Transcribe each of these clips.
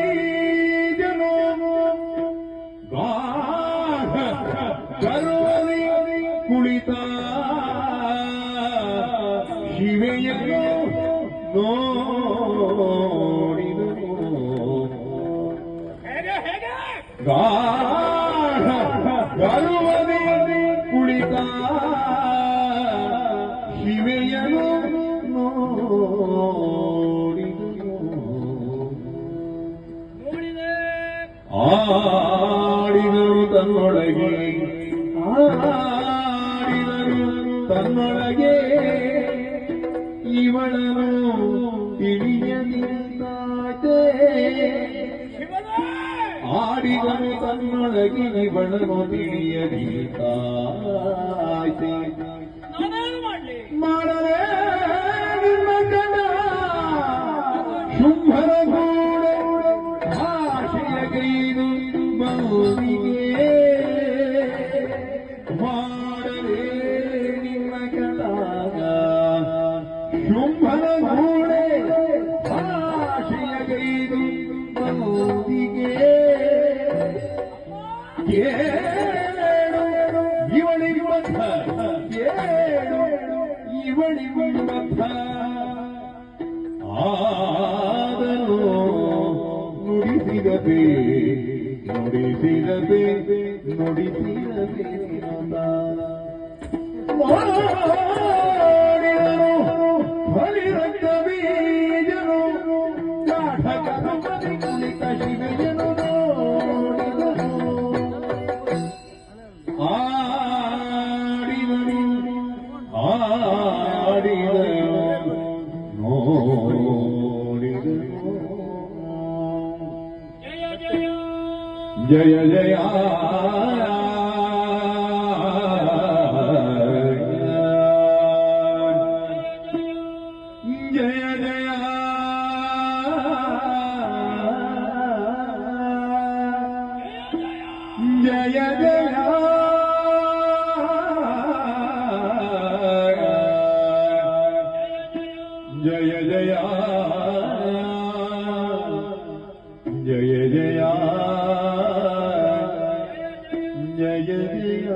ಬಲಿರಕ್ತವೀಜನು ಗಾಢ ಕರುವಲಿ ಕುಳಿತ ಶಿವೆಯನ್ನು ನೋಡಿದನು. ಗಾಢ ಕರುವಲಿ ಕುಳಿತ ಶಿವೆಯನ್ನು ಆಡಿದರು ತನ್ನೊಳಗೆ ಇವಳನು ತಿಳಿಯದಿದ್ದಾತೆ. ಆಡಿದರು ತನ್ನೊಳಗೆ ಇವಳನು ತಿಳಿಯದಿದ್ದಾತೆ. ಮಾಡಲೇ ಶುಂಭರ ಗೂಡ ಭಾಷೆಯ ಗೈದು ಬಹುವಿಗೆ ಮಾಡಲೇ ನಿಮ್ಮ ಕಲಾಗ ಶುಂಭರ ಗೂಡೆ ಭಾಷೆಯ ಗೈದು ಬಹುವಿಗೆ ಏಳು ಇವಳಿರುವಂಥ ಏಳು ಇವಳಿರುವಂಥ ಆದರೂ ನುಡಿಸಿರಬೇ ನುಡಿಸಿರಬೇ ನುಡಿಸಿರಬೇ ಮಾಡಿದರು ಬಲಿರಕ್ತವೀಜನು ಕಾಠಕನು ಬಲಿ ಕುಳಿತ ಶಿವೆಯನು ನೋಡಿದನು. ಆಡಿದನು ನೋಡಿದನು. ಜಯ ಜಯ ಜಯ ಜಯ ಜಯ ಜಯ ಜಯ ಜಯ ಜಯ ಜಯ ಜಯ ಜಯ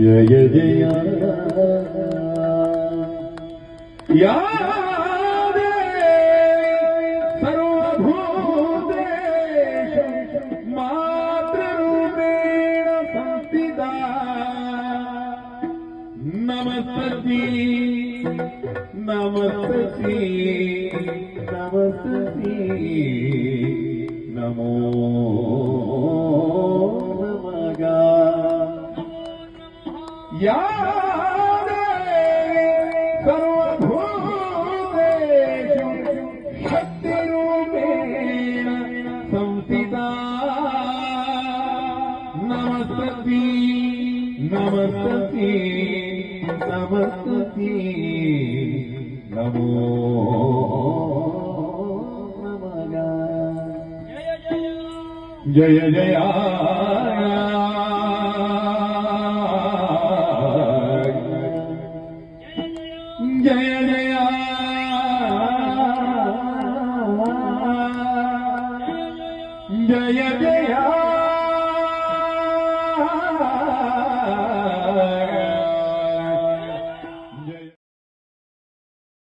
जय जय या सर्वभूतेषु मातृरूपेण संस्थिता नमस्तति नमस्तति नमस्तति नमो नमः या सर्वभूतेषु शक्तिरूपेण संस्थिता नमस्तति नमस्तति नमस्तति नमो नमः जय जय